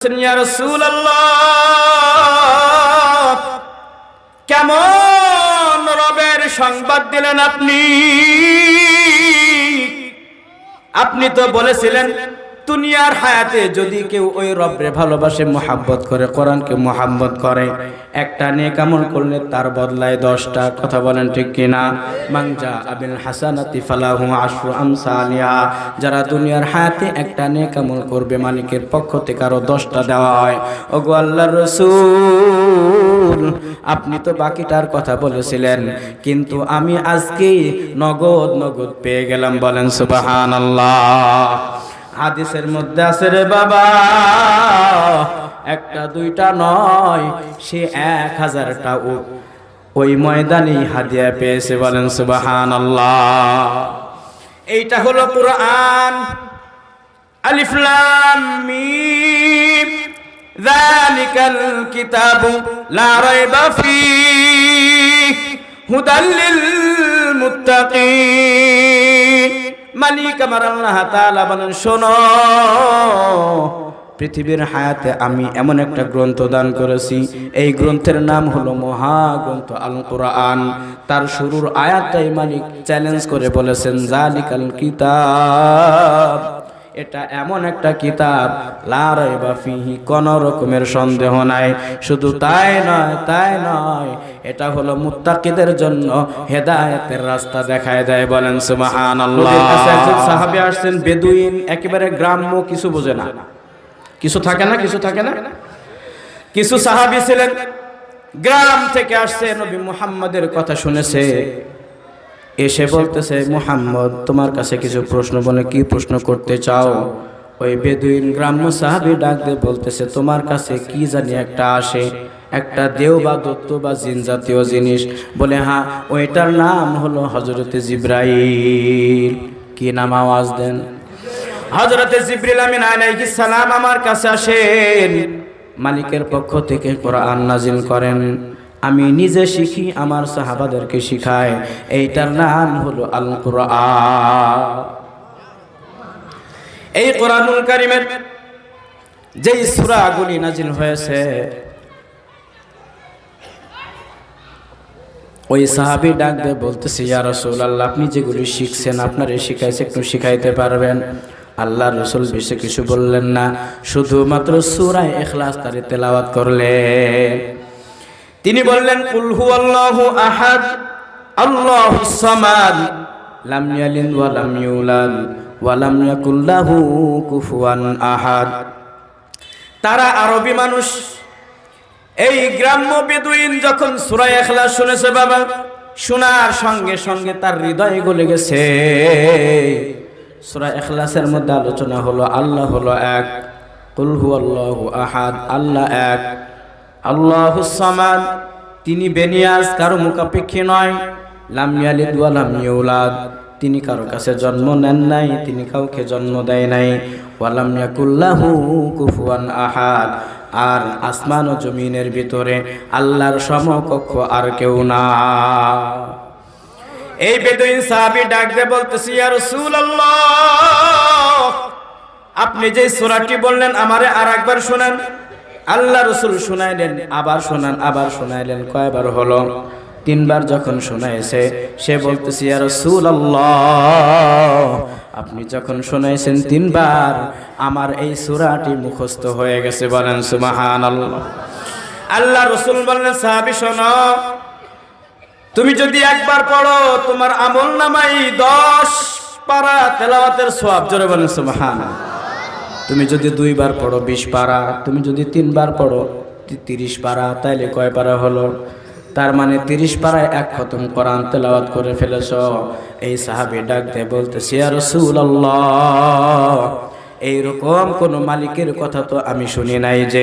ইয়া রাসূলুল্লাহ, কেমন রবের সংবাদ দিলেন আপনি তো বলেছিলেন দুনিয়ার হায়াতে যদি কেউ ওই রবরে ভালোবাসে, মুহাব্বত করে, কোরআনকে মুহাব্বত করে, একটা নেক আমল করলে তার বদলায় 10টা। কথা বলেন ঠিক কিনা? মান জাআ বিল হাসানাতি ফালাহু আশরু আমসালিহা। যারা দুনিয়ার হায়াতে একটা নেক আমল করবে, মালিকের পক্ষ থেকে আরো 10টা দেওয়া হয়। ওগো আল্লাহর রাসূল, আপনি তো বাকিটার কথা বলেছিলেন, কিন্তু আমি আজকে নগদ পেয়ে গেলাম। বলেন সুবহানাল্লাহ। হাদিসের মধ্যে আছে রে বাবা, একটা দুইটা নয়, সে 1000টা ওই ময়দানে হাদিয়া পেয়েছে। বলেন সুবহানাল্লাহ। এইটা হলো কুরআন। আলিফ লাম মিম, যালিকাল কিতাবু লা রাইবা ফীহি হুদাল লিল মুত্তাকিন। মালিক আমার আল্লাহ তাআলা বলেন, শোনো, পৃথিবীর হায়াতে আমি এমন একটা গ্রন্থ দান করেছি, এই গ্রন্থের নাম হলো মহাগ্রন্থ আল কোরআন। তার শুরুর আয়াতটাই মালিক চ্যালেঞ্জ করে বলেছেন, যালিকাল কিতাব, এটা এমন একটা কিতাব, লা রাইবা ফীহি, কোন রকমের সন্দেহ নাই। শুধু তাই নয়, এটা হলো মুত্তাকিদের জন্য হেদায়েতের রাস্তা দেখায় দেয়। বলেন সুবহানাল্লাহ। একজন সাহাবী আসছেন, বেদুইন, একেবারে গ্রাম্য, কিছু বোঝে না, কিছু থাকে না। কিছু সাহাবী ছিলেন গ্রাম থেকে আসছে, নবী মুহাম্মদের কথা শুনেছে, এসে বলতেছে, মুহাম্মদ তোমার কাছে কিছু প্রশ্ন। বলে, কি প্রশ্ন করতে চাও? ওই বেদুইন গ্রাম্য সাহাবী ডাক দিয়ে বলতেছে, তোমার কাছে কি জানি একটা আসে, একটা দেও বা দত্ত বা জিন জাতীয় জিনিস। বলে, হ্যাঁ, ওইটার নাম হলো হযরতে জিবরাইল। কি নাম? আওয়াজ দেন। হযরতে জিবরিল আমিন আলাইহিস সালাম আমার কাছে আসেন, মালিকের পক্ষ থেকে কোরআন নাজিল করেন, আমি নিজে শিখি, আমার সাহাবাদেরকে শিখাই। এইটার নাম হলো আল কোরআন। এই কোরআনুল কারীমের যেই সূরাগুলি নাজিল হয়েছে, ওই সাহাবী ডাক দিয়ে বলতেছে, ইয়া রাসূলুল্লাহ, আপনি যেগুলি শিখছেন, আপনারে শিখাইছে, একটু শিখাইতে পারবেন? আল্লাহর রাসূল বেশি কিছু বললেন না, শুধুমাত্র সূরা ইখলাস তারে তেলাওয়াত করলেন। তিনি বললেন, কুল হুয়াল্লাহু আহাদ আল্লাহুস সামাদ লাম ইয়ালিদ ওয়া লাম ইউলাদ ওয়া লাম ইয়াকুল লাহু কুফুয়ান আহাদ। তারা আরবি মানুষ। এই গ্রাম্য বেদুইন যখন সূরা ইখলাস শুনেছে বাবা, শোনার সঙ্গে সঙ্গে তার হৃদয় গলে গেছে। সূরা ইখলাসের মধ্যে আলোচনা হলো আল্লাহ হলো এক, কুল হুয়াল্লাহু আহাদ, আল্লাহ এক, আল্লাহুস সামাদ, তিনি বেনিয়াজ, কারো মুখাপেক্ষী নয়, লাম ইয়ালিদ ওয়া লাম ইউলাদ, তিনি কারো কাছে জন্ম নেন নাই, তিনি কাউকে জন্ম দেয় নাই, ওয়া লাম ইয়াকুল লাহু কুফুয়ান আহাদ, আর আসমান ও জমিনের ভিতরে আল্লাহর সমকক্ষ আর কেউ না। এই বেদুইন সাহাবী ডাক দিয়ে বলতেছে, ইয়া রাসূলুল্লাহ, আপনি যে সূরাটি বললেন আমারে আরেকবার শোনান। আল্লাহ রাসূল শুনাইলেন, আবার শোনাইলেন। কয়বার হলো? 3 বার যখন শোনাইছে, সে বলতেছে, ইয়া রাসূলুল্লাহ, আপনি যখন শোনাইছেন 3 বার, আমার এই সূরাটি মুখস্থ হয়ে গেছে। বলেন সুবহানাল্লাহ। আল্লাহ রাসূল বললেন, সাহাবী শোনো, তুমি যদি একবার পড়ো, তোমার আমলনামায় 10 পারা তেলাওয়াতের সওয়াব। জোরে বলেন সুবহানাল্লাহ। তুমি যদি 2 বার পড়ো 20 পারা, তুমি যদি 3 বার পড়ো 30 পারা, তাইলে কয় পারা হলো? তার মানে 30 পারায় 1 খতম কোরআন তেলাওয়াত করে ফেলেছ। এই সাহাবী ডাক দিয়ে বলতেছে, ইয়া রাসূলুল্লাহ, এইরকম কোন মালিকের কথা তো আমি শুনি নাই যে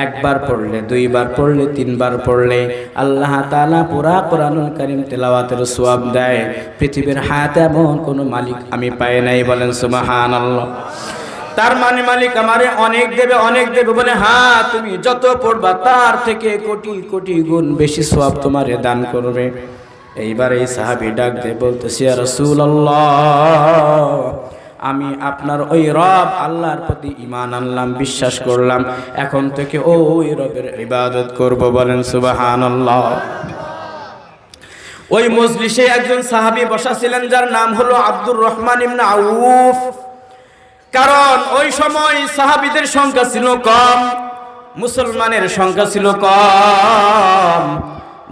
একবার পড়লে, 2 বার পড়লে, 3 বার পড়লে আল্লাহ তাআলা পুরা কোরআনুল কারীম তেলাওয়াতের সওয়াব দেয়। পৃথিবীর হায়াতে এমন কোন মালিক আমি পাই নাই। বলেন সুবহানাল্লাহ। তার মানে মালিক আমারে অনেক দেবে। বলে, হ্যাঁ, তুমি যত পড়বা তার থেকে কোটি কোটি গুণ বেশি সওয়াব তোমারে দান করবে। এইবার এই সাহাবী ডাক দিয়ে বলতেছে, ইয়া রাসূলুল্লাহ, আমি আপনার ওই রব আল্লাহর প্রতি ঈমান আনলাম, বিশ্বাস করলাম, এখন থেকে ওই রবের ইবাদত করব। বলেন সুবহানাল্লাহ। ওই মজলিসে একজন সাহাবী বসা ছিলেন যার নাম হলো আব্দুর রহমান ইবনে আউফ। কারণ ওই সময় সাহাবীদের সংখ্যা ছিল কম, মুসলমানের সংখ্যা ছিল কম।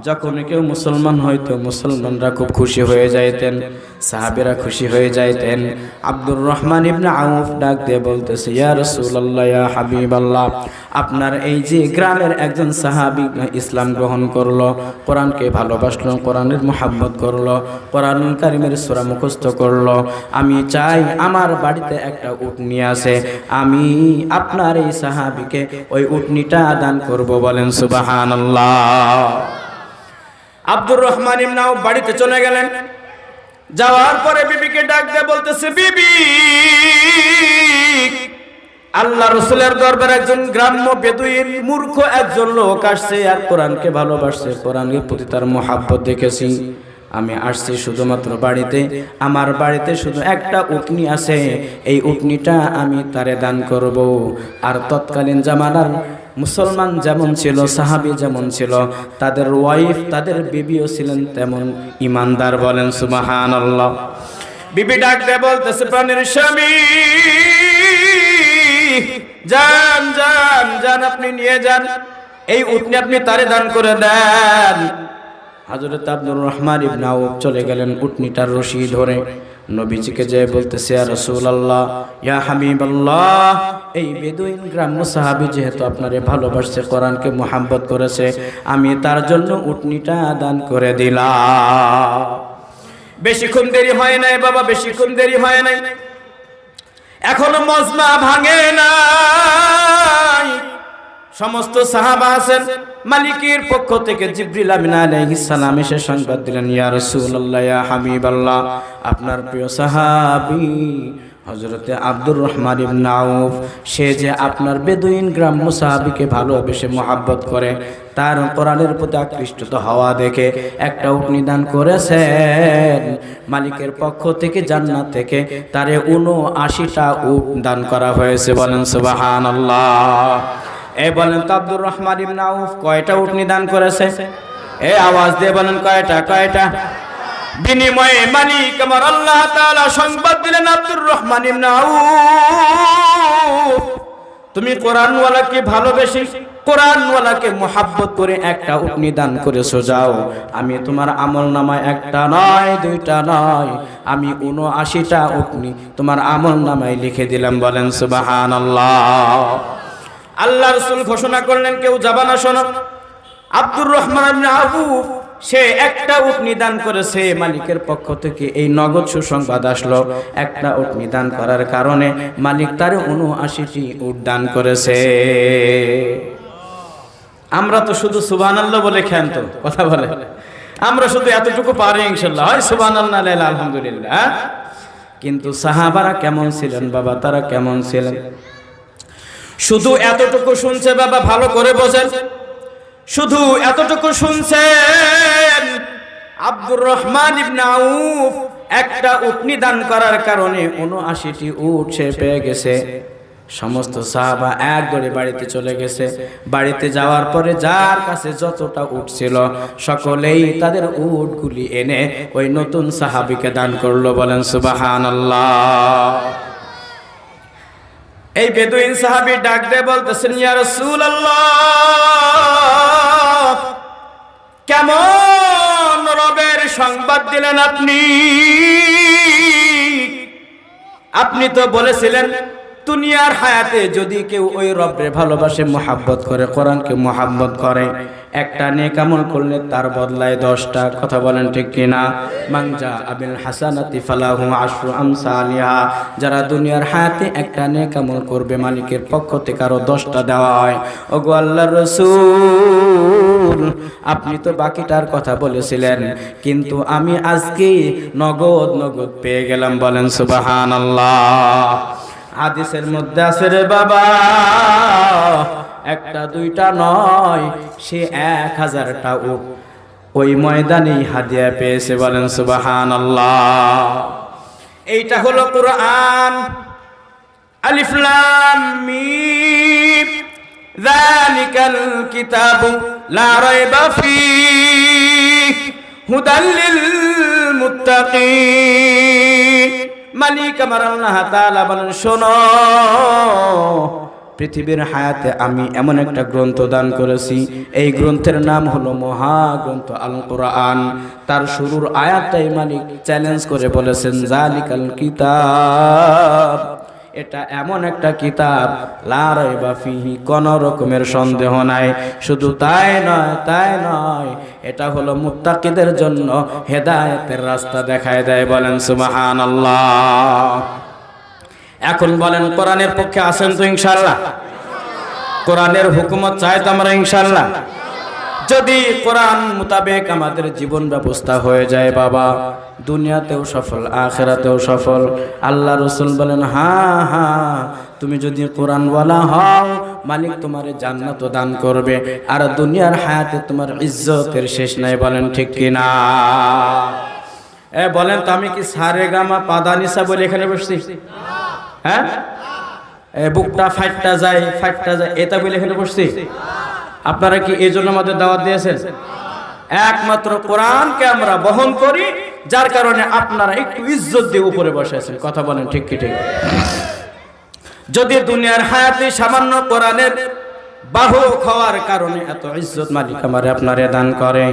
যখন কেউ মুসলমান হইতো মুসলমানরা খুব খুশি হয়ে যাইতেন, সাহাবীরা খুশি হয়ে যাইতেন। আব্দুর রহমান ইবনে আউফ ডাক দিয়ে বলতেছে, ইয়া রাসূলুল্লাহ, ইয়া হাবিবাল্লাহ, আপনার এই যে গ্রামের একজন সাহাবী ইসলাম গ্রহণ করলো, কোরআনকে ভালোবাসলো, কোরআনের মুহাব্বত করলো, কোরআনুল কারীমের সূরা মুখস্থ করলো, আমি চাই আমার বাড়িতে একটা উটনি আছে, আমি আপনার এই সাহাবীকে ওই উটনিটা দান করব। বলেন সুবহানাল্লাহ। আব্দুর রহমান ইবনে আউফ বাড়িতে চলে গেলেন। যাওয়ার পরে বিবিকে ডাক দিয়ে বলতেছে, বিবি, আল্লাহ রাসূলের দরবারে একজন গ্রাম্য বেদুইন মূর্খ একজন লোক আসছে, আর কোরআনকে ভালোবাসছে, কোরআনের প্রতি তার মুহাব্বত দেখেছি। আমি আসছি শুধুমাত্র বাড়িতে, আমার বাড়িতে শুধু একটা উটনি আছে, এই উটনিটা আমি তারে দান করব। আর তৎকালীন জামানার মুসলমান যেমন ছিল, সাহাবী যেমন ছিল, তাদের ওয়াইফ, তাদের বিবিও ছিলেন তেমন ইমানদার। বলেন সুবহানাল্লাহ। বিবি ডাক দিয়ে বলতেছে, প্রাণের স্বামী, যান যান যান, আপনি নিয়ে যান, এই উটনি আপনি তারে দান করে দেন। হযরত আব্দুর রহমান ইবনে আউফ চলে গেলেন উটনিটার রশি ধরে, নবীজিকে যে বলতেছে, ইয়া রাসূলুল্লাহ, ইয়া হাবিবাল্লাহ, এই বেদুইন গ্রাম্য সাহাবী যেহেতু আপনারে ভালোবাসছে, কোরআনকে মুহাব্বত করেছে, আমি তার জন্য উটনিটা দান করে দিলাম। বেশিক্ষণ দেরি হয় নাই বাবা, বেশিক্ষণ দেরি হয় নাই, এখনো মজমা ভাঙে নাই। সমস্ত সাহাবা আছেন, মালিকের পক্ষ থেকে জিবরিল আমিন আলাইহিস সালাম এসে সংবাদ দিলেন, ইয়া রাসূলুল্লাহ, ইয়া হাবিবাল্লাহ, আপনার প্রিয় সাহাবী হযরতে আব্দুর রহমান ইবনে আউফ, সে যে আপনার বেদুইন গ্রাম্য সাহাবীকে ভালোবেসে মুহাব্বত করে, তার কোরআনের প্রতি আকৃষ্ট হওয়া দেখে একটা উটনি দান করেছেন। মালিকের পক্ষ থেকে জান্নাত থেকে তারে ৭৯টা উট দান করা হয়েছে। বলেন সুবহানাল্লাহ। এই বলেন তো আব্দুর রহমান ইবনে আউফ কয়টা উটনি দান করেছে? এই আওয়াজ দিয়ে বলেন কয়টা? কয়টা? বিনিময়ে মালিক আমার আল্লাহ তাআলা সংবাদ দিলেন, আব্দুর রহমান ইবনে আউফ, তুমি কোরআনওয়ালাকে ভালোবেসে, কোরআনওয়ালাকে মুহাব্বত করে একটা উটনি দান করেছো, যাও, আমি তোমার আমলনামায় একটা নয়, দুইটা নয়, আমি ৭৯টা উটনি তোমার আমলনামায় লিখে দিলাম। বলেন সুবহানাল্লাহ। আল্লাহ রাসূল ঘোষণা করলেন, কেউ যাবা না শোনো, আব্দুর রহমান ইবনে আউফ সে একটা উটনি দান করেছে, মালিকের পক্ষ থেকে এই নগদ সুসংবাদ আসলো, একটা উটনি দান করার কারণে মালিক তার ৭৯টি উট দান করেছে। আমরা তো শুধু সুবহানাল্লাহ বলে ক্ষান্ত, কথা বলে, আমরা শুধু এতটুকু পারি ইনশাআল্লাহ, হয় সুবহানাল্লাহ, আলহামদুলিল্লাহ। কিন্তু সাহাবারা কেমন ছিলেন বাবা? তারা কেমন ছিলেন? শুধু এতটুকু শুনছে বাবা, ভালো করে বোঝেন, শুধু এতটুকু শুনছেন, আব্দুর রহমান ইবনে আউফ একটা উটনি দান করার কারণে ৭৯টি উট সে পেয়ে গেছে। সমস্ত সাহাবা এক দৌড়ে বাড়িতে চলে গেছে। বাড়িতে যাওয়ার পরে যার কাছে যতটা উট ছিল সকলেই তাদের উটগুলি এনে ওই নতুন সাহাবীকে দান করলো। বলেন সুবহানাল্লাহ। এই বেদুইন সাহাবী ডাক দিয়ে বলতেছেন, ইয়া রাসূলুল্লাহ, কেমন রবের সংবাদ দিলেন আপনি? আপনি তো বলেছিলেন দুনিয়ার হায়াতে যদি কেউ ওই রবের ভালোবাসে, মুহাব্বত করে, কোরআনকে মুহাব্বত করে, একটা নেক আমল করলে তার বদলায় 10টা। কথা বলেন ঠিক কিনা? মানজা আবিল হাসানাতি ফালাহু আশরু আমসালিহা, যারা দুনিয়ার হায়াতে একটা নেক আমল করবে মালিকের পক্ষ থেকে আরো 10টা দেওয়া হয়। ওগো আল্লাহর রাসূল, আপনি তো বাকিটার কথা বলেছিলেন, কিন্তু আমি আজকে নগদ নগদ পেয়ে গেলাম। বলেন সুবহানাল্লাহ। হাদিসের মধ্যে আছে রে বাবা, একটা দুইটা নয়, সে 1000টা উট ওই ময়দানে হাদিয়া পেয়েছে। বলেন সুবহানাল্লাহ। এইটা হলো কোরআন। আলিফ লাম মিম যালিকাল কিতাবু লা রাইবা ফীহি হুদাল লিল মুত্তাকিন। মালিক আমার আল্লাহ তাআলা বলেন, শোনো, পৃথিবীর হায়াতে আমি এমন একটা গ্রন্থ দান করেছি, এই গ্রন্থের নাম হলো মহাগ্রন্থ আল কোরআন। তার শুরুর আয়াতটাই মালিক চ্যালেঞ্জ করে বলেছেন, জালিকাল কিতাব, এটা এমন একটা কিতাব, লা রাইবা ফীহি, কোন রকমের সন্দেহ নাই। শুধু তাই নয়, এটা হলো মুত্তাকিদের জন্য হেদায়েতের রাস্তা দেখায় দেয়। বলেন সুবহানাল্লাহ। এখন বলেন, কোরআনের পক্ষে আছেন তো ইনশাআল্লাহ? কোরআনের হুকুমত চাই তো আমরা ইনশাআল্লাহ? যদি কোরআন মোতাবেক আমাদের জীবন ব্যবস্থা হয়ে যায় বাবা, দুনিয়াতেও সফল, আখিরাতেও সফল। আল্লাহ রাসূল বলেন, হ্যাঁ, তুমি যদি কোরআনওয়ালা হও, মালিক তোমারে জান্নাত দান করবে, আর দুনিয়ার হায়াতে তোমার ইজ্জতের শেষ নাই। বলেন ঠিক কি না? বলেন তো, আমি কি সারে গামা পাদানিসা বলে এখানে বসছি? হ্যাঁ, বুকটা ফাইটটা যায় এটা বলে এখানে বসছি? আপনারা কি এই জন্য আমাদের দাওয়াত দিয়েছেন? একমাত্র কোরআনকে আমরা বহন করি, যার কারণে আপনারা একটু ইজ্জত দিয়ে উপরে বসে আছেন। কথা বলেন ঠিক কি ঠিক? যদি দুনিয়ার হায়াতে সামান্য কোরআনের বাহক হওয়ার কারণে এত ইজ্জত মালিক আমারে আপনারে দান করে,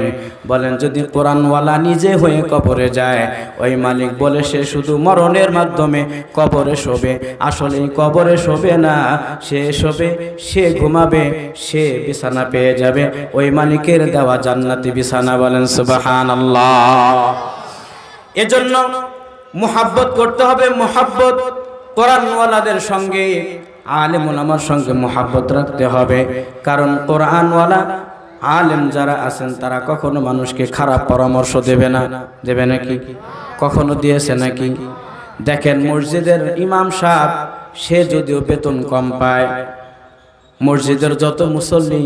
বলেন যদি কোরআনওয়ালা নিজে হয়ে কবরে যায়, ওই মালিক বলে সে শুধু মরণের মাধ্যমে কবরে শোবে, আসলে কবরে শোবে না, সে ঘুমাবে, সে বিছানা পেয়ে যাবে, ওই মালিকের দেওয়া জান্নাতি বিছানা। বলেন সুবহানাল্লাহ। এজন্য মুহাব্বত করতে হবে, মুহাব্বত কোরআনওয়ালাদের সঙ্গে, আলেম ওলামার সঙ্গে মুহাব্বত রাখতে হবে। কারণ কোরআনওয়ালা আলেম যারা আছেন তারা কখনো মানুষকে খারাপ পরামর্শ দেবে না। দেবে নাকি? কখনো দিয়েছে নাকি? দেখেন, মসজিদের ইমাম সাহেব, সে যদিও বেতন কম পায়, মসজিদের যত মুসল্লি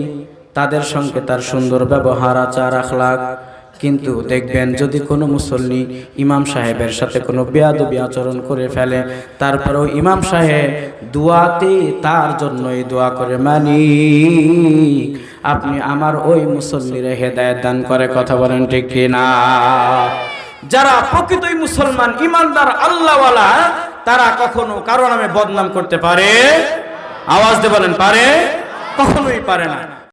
তাদের সঙ্গে তার সুন্দর ব্যবহার, আচার, আখলাক, কিন্তু দেখবেন যদি কোনো মুসল্লি ইমাম সাহেবের সাথে কোনো বেয়াদবি আচরণ করে ফেলে, তারপরেও ইমাম সাহেব দুয়াতে তার জন্যই দোয়া করে, মালিক আপনি আমার ওই মুসল্লিরে হেদায়েত দান করে। কথা বলেন ঠিক কি না? যারা প্রকৃতই মুসলমান, ইমানদার, আল্লাহওয়ালা, তারা কখনো কারো নামে বদনাম করতে পারে? আওয়াজ দিয়ে বলেন, পারে? কখনোই পারে না।